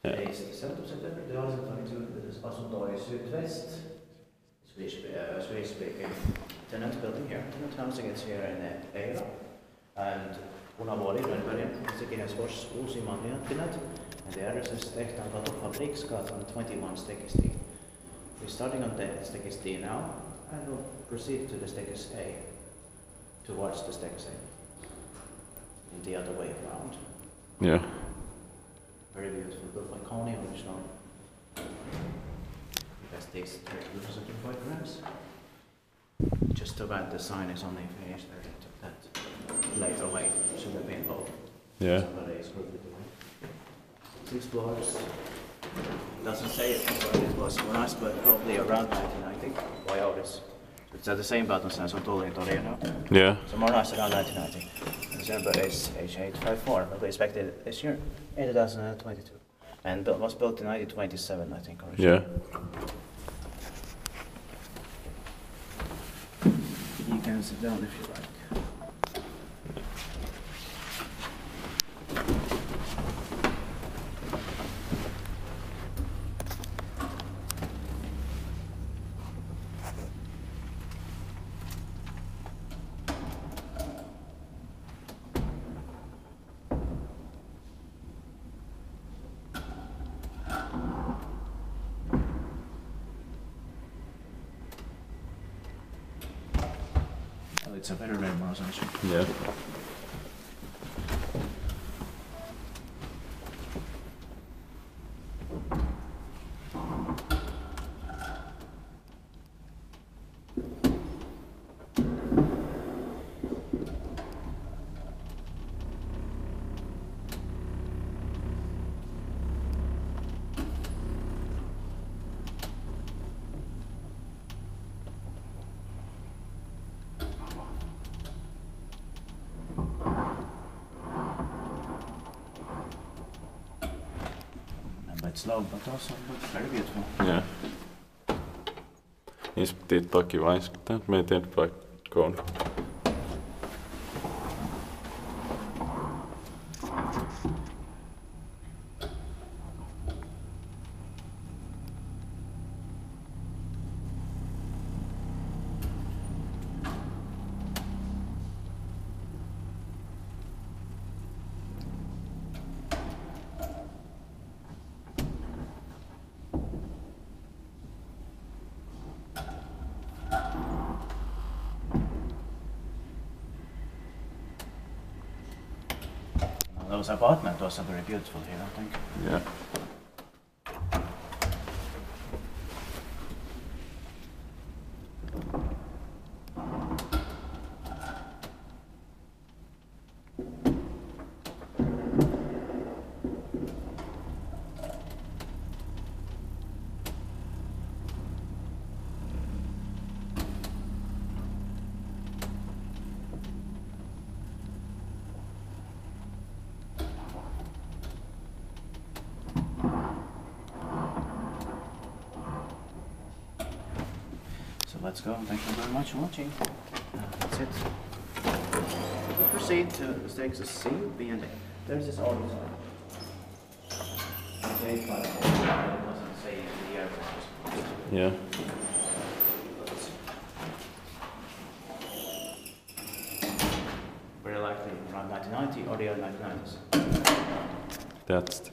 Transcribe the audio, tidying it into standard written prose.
Today is the 7th of September 2022. This is Asuntoy Sydwest. Swedish speaking tenant building here. Tenant housing is here in Eira. And Punavuori, Rönnbergen, Helsinki has uusimman Tinet. And the address is Tehtaankatu, Fabriksgatan 21 Stekis. We're starting on Stekis D now, and we'll proceed to the Stekis A, towards the Stekis A. In the other way around. Yeah. Very beautiful, built by Kone originally. That takes 375 grams. Just too bad the sign is only finished there. They took that later away. Should have been both. Yeah. Somebody is grouped it away. 6 floors. Doesn't say when it was modernized, but probably around 1990 by Otis. It's at the same button as on Tullin Torino. Yeah. So modernized around 1990. The number is H854, but we expected it this year, in 2022. And was built in 1927, I think, originally. Yeah. You can sit down if you like. It's a better name, actually. Yeah. It's low, but also very beautiful. Yeah. Inspekteert pakje wijsgetaan met het pak Kone. Those apartments also very beautiful here, I think. Yeah. Let's go. Thank you very much for watching. That's it. We proceed to the stakes of C, B, and A. There's this Otis one. It doesn't say the year. Yeah. Very likely around 1990 or the early 1990s. That's